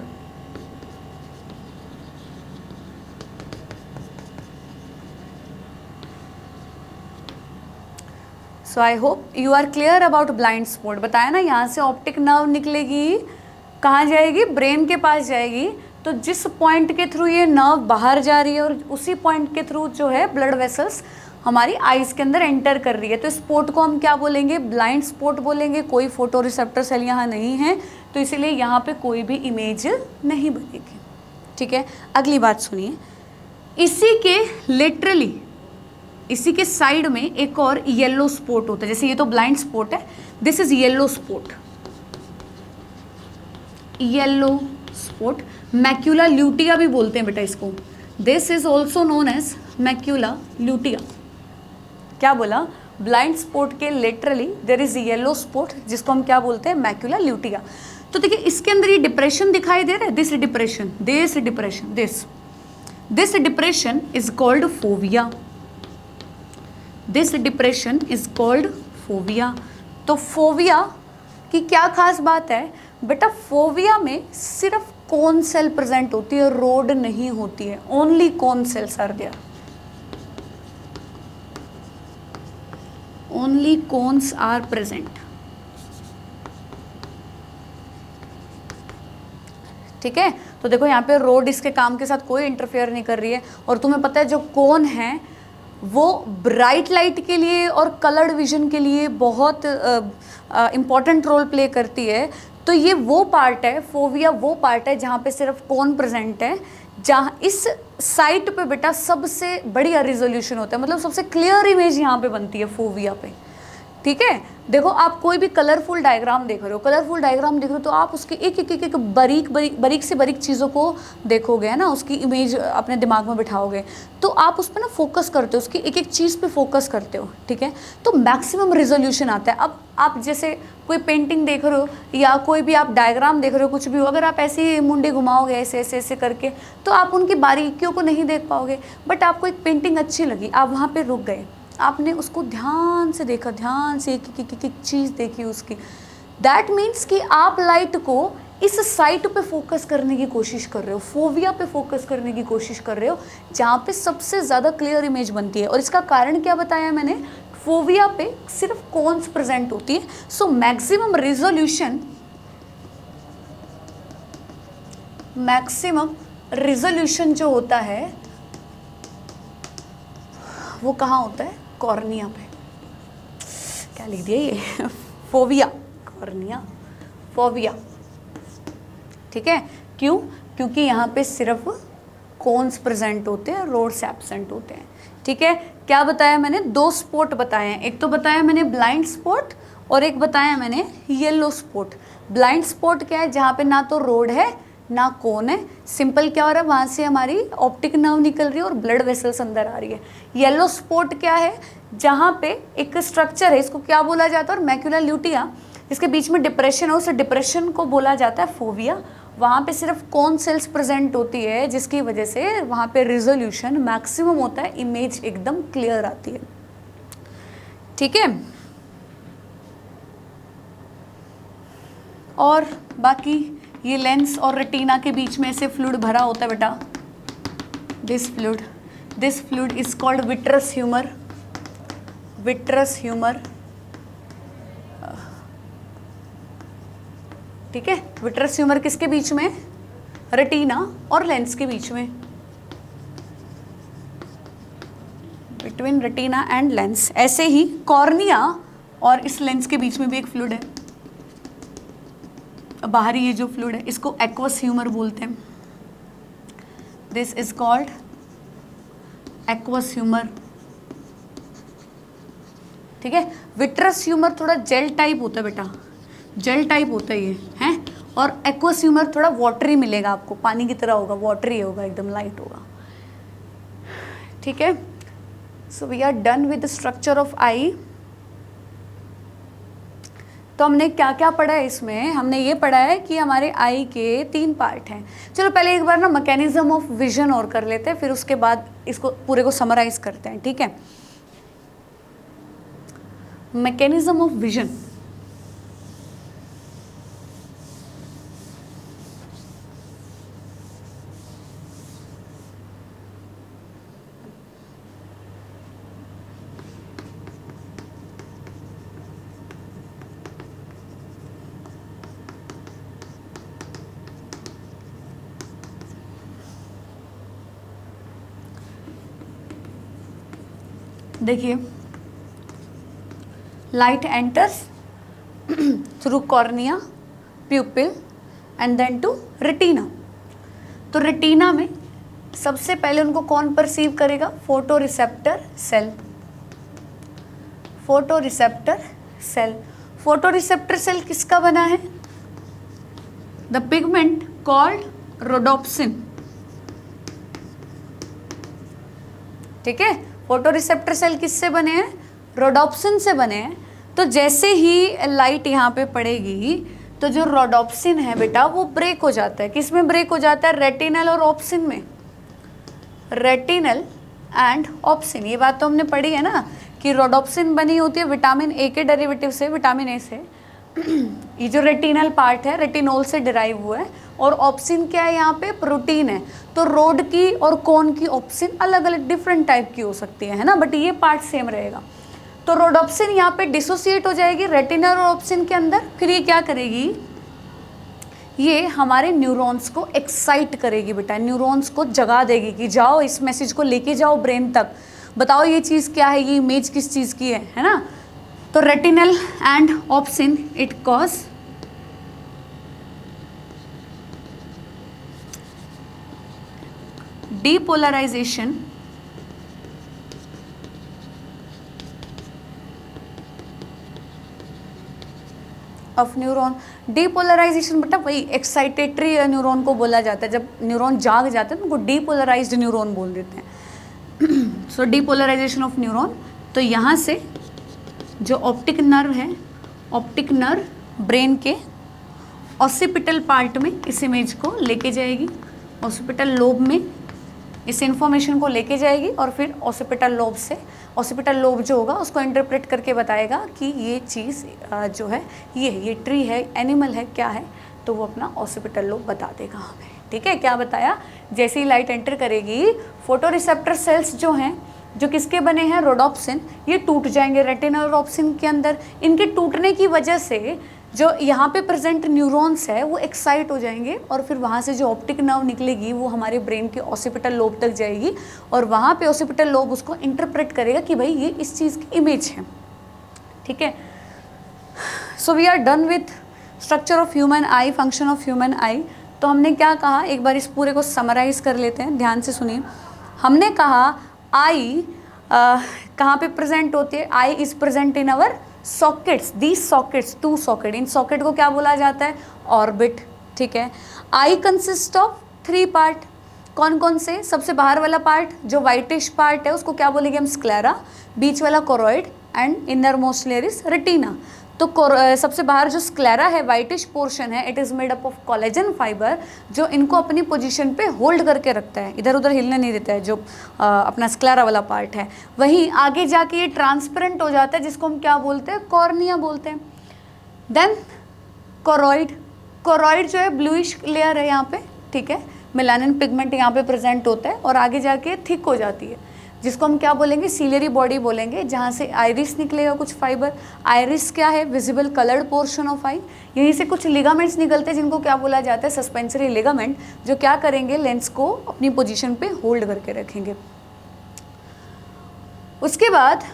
Speaker 1: So I hope you are clear about blind spot. बताया ना, यहाँ से ऑप्टिक नर्व निकलेगी, कहाँ जाएगी? ब्रेन के पास जाएगी। तो जिस पॉइंट के थ्रू ये नर्व बाहर जा रही है और उसी पॉइंट के थ्रू जो है ब्लड वेसल्स हमारी आइज़ के अंदर एंटर कर रही है, तो स्पॉट को हम क्या बोलेंगे? ब्लाइंड स्पॉट बोलेंगे। कोई फोटो रिसेप्टर सेल यहाँ नहीं है, तो इसीलिए यहाँ पे कोई भी इमेज नहीं बनेगी। ठीक है, अगली बात सुनिए, इसी के लिटरली इसी के साइड में एक और येलो स्पॉट होता है। जैसे ये तो ब्लाइंड स्पॉट है, this is yellow spot, yellow spot. Macula lutea भी बोलते हैं बेटा इसको। This is also known as macula lutea. क्या बोला? ब्लाइंड स्पॉट के literally there is yellow spot, जिसको हम क्या बोलते हैं? Macula lutea. तो देखिए इसके अंदर ये डिप्रेशन दिखाई दे रहा है, this depression, this depression, this depression is called fovea. This depression is called fovea. तो फोविया की क्या खास बात है बेटा? फोविया में सिर्फ कोन सेल प्रेजेंट होती है, रोड नहीं होती है। Only cone cells are there, only cones are present. ठीक है, तो देखो यहाँ पे रोड इसके काम के साथ कोई इंटरफेयर नहीं कर रही है। और तुम्हें पता है जो कोन है वो ब्राइट लाइट के लिए और कलर्ड विजन के लिए बहुत इम्पॉर्टेंट रोल प्ले करती है। तो ये वो पार्ट है, फोविया वो पार्ट है जहाँ पे सिर्फ कोन प्रेजेंट है, जहाँ इस साइट पे बेटा सबसे बढ़िया रिजोल्यूशन होता है, मतलब सबसे क्लियर इमेज यहाँ पे बनती है फोविया पे। ठीक है, देखो आप कोई भी कलरफुल डायग्राम देख रहे हो, कलरफुल डायग्राम देख रहे हो तो आप उसके एक बारीक से बारीक चीज़ों को देखोगे, है ना, उसकी इमेज अपने दिमाग में बिठाओगे, तो आप उस पर ना फोकस करते हो, उसकी एक एक चीज़ पे फोकस करते हो। ठीक है, तो मैक्सिमम रिजोल्यूशन आता है। अब आप जैसे कोई पेंटिंग देख रहे हो या कोई भी आप डायग्राम देख रहे हो, कुछ भी हो, अगर आप ऐसे ही मुंडे घुमाओगे ऐसे ऐसे ऐसे करके तो आप उनकी बारीकियों को नहीं देख पाओगे। बट आपको एक पेंटिंग अच्छी लगी, आप वहाँ पर रुक गए, आपने उसको ध्यान से देखा, ध्यान से एक चीज़ देखी उसकी। दैट मीन्स कि आप लाइट को इस साइट पे फोकस करने की कोशिश कर रहे हो, फोविया पे फोकस करने की कोशिश कर रहे हो, जहाँ पे सबसे ज़्यादा क्लियर इमेज बनती है। और इसका कारण क्या बताया मैंने? फोविया पे सिर्फ कोन्स प्रेजेंट होती है। सो मैक्सिमम रिजोल्यूशन जो होता है वो कहाँ होता है? कॉर्निया पे। क्या लिख दिया ये? Fovea, cornea, fovea. ठीक है, क्यों? क्योंकि यहाँ पे सिर्फ कोन्स प्रेजेंट होते हैं, रोड्स एब्सेंट होते हैं। ठीक है, क्या बताया मैंने? दो स्पॉट बताए हैं, एक तो बताया मैंने ब्लाइंड स्पॉट और एक बताया मैंने येलो स्पॉट। ब्लाइंड स्पॉट क्या है? जहाँ पे ना तो रोड है ना कोन है, सिंपल क्या हो रहा है, वहाँ से हमारी ऑप्टिक नर्व निकल रही है और ब्लड वेसल्स अंदर आ रही है। येलो स्पॉट क्या है, जहाँ पे एक स्ट्रक्चर है, इसको क्या बोला जाता है, और मैक्यूलर ल्यूटिया, इसके बीच में डिप्रेशन हो, उस डिप्रेशन को बोला जाता है फोविया। वहाँ पे सिर्फ कौन सेल्स प्रेजेंट होती है, जिसकी वजह से वहाँ पे रिजोल्यूशन मैक्सिमम होता है, इमेज एकदम क्लियर आती है। ठीक है, और बाकी ये लेंस और रेटिना के बीच में ऐसे फ्लूइड भरा होता है बेटा, this fluid is called vitreous humour. Vitreous humour, ठीक है। विट्रस ह्यूमर किसके बीच में, रेटिना और लेंस के बीच में, बिटवीन रेटिना एंड लेंस। ऐसे ही कॉर्निया और इस लेंस के बीच में भी एक फ्लूइड है, बाहरी ये जो फ्लूइड है इसको एक्वस ह्यूमर बोलते हैं। This is called aqueous humour, ठीक है। विट्रस ह्यूमर थोड़ा जेल टाइप होता है बेटा, जेल टाइप होता है ये है, और एक्वस ह्यूमर थोड़ा वाटरी मिलेगा आपको, पानी की तरह होगा, वाटरी होगा, एकदम लाइट होगा, ठीक है। So we are done with the structure of eye. तो हमने क्या क्या पढ़ा है इसमें, हमने ये पढ़ा है कि हमारे आई के 3 पार्ट हैं। चलो पहले एक बार ना मैकेनिज्म ऑफ विजन और कर लेते हैं, फिर उसके बाद इसको पूरे को समराइज करते हैं, ठीक है। मैकेनिज्म ऑफ विजन, देखिए, light enters through cornea, pupil and then to retina. तो रेटिना में सबसे पहले उनको कौन परसीव करेगा, photoreceptor cell. Photoreceptor cell, photoreceptor cell किसका बना है, द पिगमेंट कॉल्ड रोडोप्सिन, ठीक है। फोटो रिसेप्टर सेल किससे बने हैं, रोडोप्सिन से बने हैं। तो जैसे ही लाइट यहाँ पे पड़ेगी तो जो रोडोप्सिन है बेटा वो ब्रेक हो जाता है, किस में ब्रेक हो जाता है, रेटिनल और ऑप्सिन में, रेटिनल एंड ऑप्सिन। ये बात तो हमने पढ़ी है ना कि रोडोप्सिन बनी होती है विटामिन ए के डेरिवेटिव से, विटामिन ए से। ये जो रेटिनल पार्ट है रेटिनोल से डिराइव हुआ है, और ऑप्सिन क्या है, यहाँ पे प्रोटीन है। तो रोड की और कोन की ऑप्सिन अलग अलग डिफरेंट टाइप की हो सकती है ना, बट ये पार्ट सेम रहेगा। तो रोडोप्सिन यहाँ पे डिसोसिएट हो जाएगी रेटिनल और ऑप्सिन के अंदर, फिर ये क्या करेगी, ये हमारे न्यूरॉन्स को एक्साइट करेगी बेटा, न्यूरॉन्स को जगा देगी कि जाओ इस मैसेज को लेके जाओ ब्रेन तक, बताओ ये चीज़ क्या है, ये इमेज किस चीज़ की है ना। तो retinal and opsin it cause depolarisation of neuron. Depolarisation बेटा वही एक्साइटेटरी न्यूरॉन को बोला जाता है, जब न्यूरॉन जाग जाते हैं तो उनको डीपोलराइज्ड न्यूरॉन बोल देते हैं। सो डीपोलराइजेशन ऑफ न्यूरॉन, तो यहाँ से जो ऑप्टिक नर्व है, ऑप्टिक नर्व ब्रेन के ऑसिपिटल पार्ट में इस इमेज को लेके जाएगी, ऑसिपिटल लोब में इस इंफॉर्मेशन को लेके जाएगी, और फिर ऑसिपिटल लोब से, ऑसिपिटल लोब जो होगा उसको इंटरप्रेट करके बताएगा कि ये चीज़ जो है ये ट्री है, एनिमल है, क्या है, तो वो अपना ऑसिपिटल लोब बता देगा हमें, ठीक है। क्या बताया, जैसे ही लाइट एंटर करेगी फोटो रिसेप्टर सेल्स जो हैं, जो किसके बने हैं, रोडोप्सिन, ये टूट जाएंगे रेटिनल और ऑप्सिन के अंदर। इनके टूटने की वजह से जो यहाँ पे प्रेजेंट न्यूरॉन्स है वो एक्साइट हो जाएंगे, और फिर वहाँ से जो ऑप्टिक नर्व निकलेगी वो हमारे ब्रेन के ऑसिपिटल लोब तक जाएगी, और वहाँ पे ऑसिपिटल लोब उसको इंटरप्रेट करेगा कि भाई ये इस चीज़ की इमेज है, ठीक है। So we are done with structure of human eye, function of human eye. तो हमने क्या कहा, एक बार इस पूरे को समराइज कर लेते हैं, ध्यान से सुनिए। हमने कहा आई कहाँ पे प्रेजेंट होती है, eye is present in our sockets, these sockets, 2 socket, इन सॉकेट को क्या बोला जाता है, ऑर्बिट, ठीक है। आई कंसिस्ट ऑफ 3 पार्ट, कौन कौन से? सबसे बाहर वाला पार्ट जो वाइटिश पार्ट है उसको क्या बोलेंगे हम? स्क्लेरा, बीच वाला choroid and inner most layer is retina. तो सबसे बाहर जो स्क्लेरा है, वाइटिश पोर्शन है, it is made up of collagen fibre, जो इनको अपनी पोजीशन पे होल्ड करके रखता है, इधर उधर हिलने नहीं देता है, जो अपना स्क्लेरा वाला पार्ट है। वहीं आगे जाके ये ट्रांसपेरेंट हो जाता है, जिसको हम क्या बोलते हैं? कॉर्निया बोलते हैं। देन कोरोइड, कोरोइड जो है ब्लूइश लेयर है यहाँ पे, ठीक है, मेलानिन पिगमेंट यहाँ पे प्रेजेंट होता है और आगे जाके थिक हो जाती है, जिसको हम क्या बोलेंगे? सीलियरी बॉडी बोलेंगे, जहाँ से आइरिस निकलेगा कुछ फाइबर। आइरिस क्या है? विजिबल कलर्ड पोर्शन ऑफ आई। यहीं से कुछ लिगामेंट्स निकलते हैं जिनको क्या बोला जाता है? सस्पेंसरी लिगामेंट, जो क्या करेंगे? लेंस को अपनी पोजीशन पे होल्ड करके रखेंगे। उसके बाद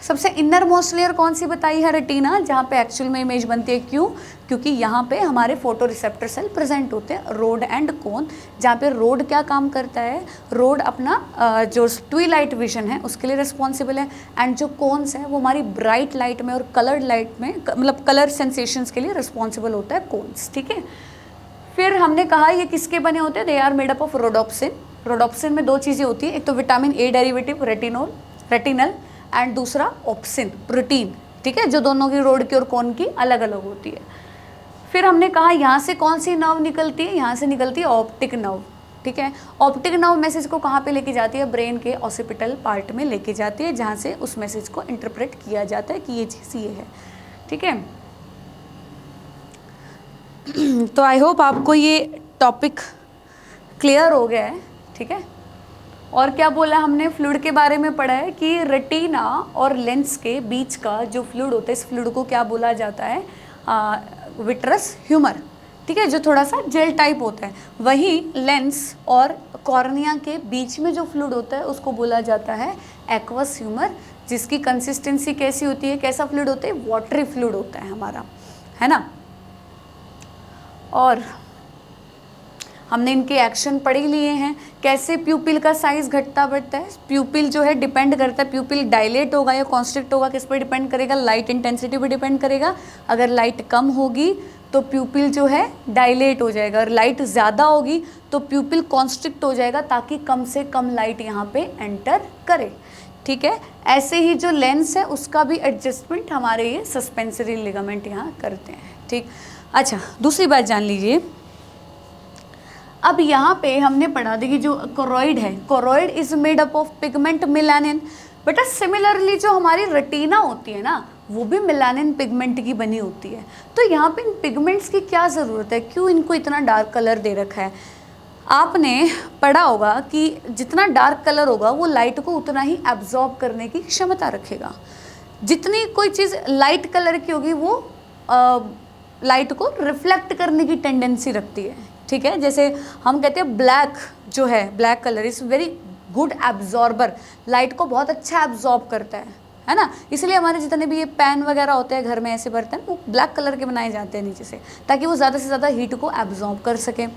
Speaker 1: सबसे इनर मोस्ट लेयर कौन सी बताई है? रेटिना, जहाँ पे एक्चुअल में इमेज बनती है। क्यों? क्योंकि यहाँ पे हमारे फोटो रिसेप्टर सेल प्रेजेंट होते हैं, रोड एंड कोन। जहाँ पे रोड क्या काम करता है? रोड अपना जो ट्विलाइट विजन है उसके लिए रिस्पॉन्सिबल है, एंड जो कोन्स है वो हमारी ब्राइट लाइट में और कलर्ड लाइट में, मतलब कलर सेंसेशंस के लिए रिस्पॉन्सिबल होता है कोन्स, ठीक है। फिर हमने कहा ये किसके बने होते हैं? They are made up of rhodopsin. Rhodopsin में 2 चीज़ें होती है, एक तो vitamin A derivative retinal and दूसरा ऑप्सिन प्रोटीन, ठीक है, जो दोनों की रोड की और कोन की अलग अलग होती है। फिर हमने कहा यहाँ से कौन सी नर्व निकलती है? यहाँ से निकलती है ऑप्टिक नर्व, ठीक है। ऑप्टिक नर्व मैसेज को कहाँ पे लेके जाती है? ब्रेन के ऑसिपिटल पार्ट में लेके जाती है, जहाँ से उस मैसेज को इंटरप्रेट किया जाता है कि ये चीज़ ये है, ठीक है। तो आई होप आपको ये टॉपिक क्लियर हो गया है, ठीक है। और क्या बोला हमने? फ्लूइड के बारे में पढ़ा है कि रेटिना और लेंस के बीच का जो फ्लूइड होता है, इस फ्लूइड को क्या बोला जाता है? विट्रस ह्यूमर, ठीक है, जो थोड़ा सा जेल टाइप होता है। वहीं लेंस और कॉर्निया के बीच में जो फ्लूइड होता है उसको बोला जाता है एक्वस ह्यूमर, जिसकी कंसिस्टेंसी कैसी होती है? कैसा फ्लूइड होता है? वाटरी फ्लूइड होता है हमारा, है ना। और हमने इनके एक्शन पढ़ ही लिए हैं। कैसे प्यूपिल का साइज घटता बढ़ता है? प्यूपिल जो है डिपेंड करता है, प्यूपिल डायलेट होगा या कॉन्स्ट्रिक्ट होगा, किस पर डिपेंड करेगा? लाइट इंटेंसिटी पर डिपेंड करेगा। अगर लाइट कम होगी तो प्यूपिल जो है डायलेट हो जाएगा, और लाइट ज़्यादा होगी तो प्यूपिल कॉन्स्ट्रिक्ट हो जाएगा, ताकि कम से कम लाइट यहाँ पे एंटर करे, ठीक है। ऐसे ही जो लेंस है उसका भी एडजस्टमेंट हमारे ये सस्पेंसरी लिगामेंट यहाँ करते हैं, ठीक। अच्छा, दूसरी बात जान लीजिए। अब यहाँ पे हमने पढ़ा देखिए जो कोरोइड है, choroid is made up of pigment melanin. बेटा सिमिलरली जो हमारी रेटिना होती है ना, वो भी मेलानिन पिगमेंट की बनी होती है। तो यहाँ पे इन पिगमेंट्स की क्या ज़रूरत है? क्यों इनको इतना डार्क कलर दे रखा है? आपने पढ़ा होगा कि जितना डार्क कलर होगा वो लाइट को उतना ही एब्जॉर्ब करने की क्षमता रखेगा। जितनी कोई चीज़ लाइट कलर की होगी वो लाइट को रिफ्लेक्ट करने की टेंडेंसी रखती है, ठीक है। जैसे हम कहते हैं ब्लैक जो है, black colour is very good absorber, light को बहुत अच्छा एब्जॉर्ब करता है ना। इसलिए हमारे जितने भी ये पेन वगैरह होते हैं घर में, ऐसे बर्तन, वो ब्लैक कलर के बनाए जाते हैं नीचे से, ताकि वो ज़्यादा से ज़्यादा हीट को एब्जॉर्ब कर सकें।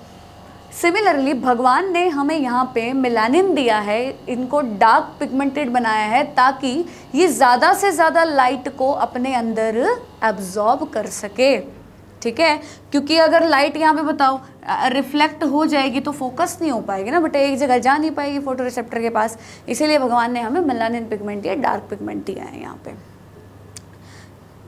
Speaker 1: सिमिलरली भगवान ने हमें यहाँ पे मेलानिन दिया है, इनको डार्क पिगमेंटेड बनाया है, ताकि ये ज़्यादा से ज़्यादा लाइट को अपने अंदर एब्जॉर्ब कर सके, ठीक है। क्योंकि अगर लाइट यहाँ पे बताओ रिफ्लेक्ट हो जाएगी तो फोकस नहीं हो पाएगी ना, बट एक जगह जा नहीं पाएगी फोटो रिसेप्टर के पास। इसीलिए भगवान ने हमें मेलानिन पिगमेंट दिया, डार्क पिगमेंट दिया है यहाँ पे,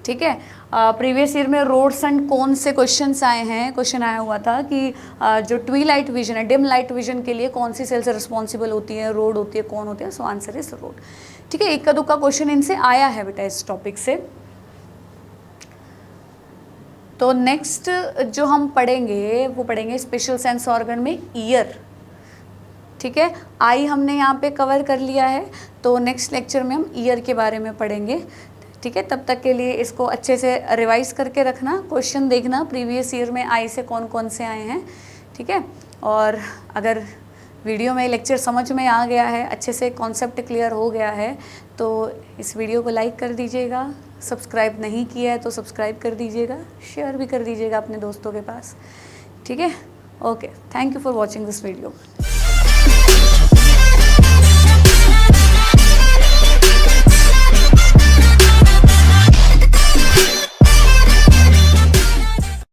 Speaker 1: ठीक है। प्रीवियस ईयर में रोड्स एंड कोन से क्वेश्चंस आए हैं। क्वेश्चन आया हुआ था कि जो ट्विलाइट विजन है, डिम लाइट विजन के लिए कौन सी सेल्स रिस्पॉन्सिबल होती है? रोड होती है, कौन होती है? सो आंसर इज रोड, ठीक है। इक्का दुक्का क्वेश्चन इनसे आया है बेटा इस टॉपिक से। तो नेक्स्ट जो हम पढ़ेंगे वो पढ़ेंगे स्पेशल सेंस ऑर्गन में ईयर, ठीक है। आई हमने यहाँ पे कवर कर लिया है, तो नेक्स्ट लेक्चर में हम ईयर के बारे में पढ़ेंगे, ठीक है। तब तक के लिए इसको अच्छे से रिवाइज करके रखना, क्वेश्चन देखना प्रीवियस ईयर में आई से कौन कौन से आए हैं, ठीक है। और अगर वीडियो में लेक्चर समझ में आ गया है, अच्छे से कॉन्सेप्ट क्लियर हो गया है, तो इस वीडियो को लाइक कर दीजिएगा। सब्सक्राइब नहीं किया है तो सब्सक्राइब कर दीजिएगा, शेयर भी कर दीजिएगा अपने दोस्तों के पास, ठीक है। Okay, thank you for watching this video.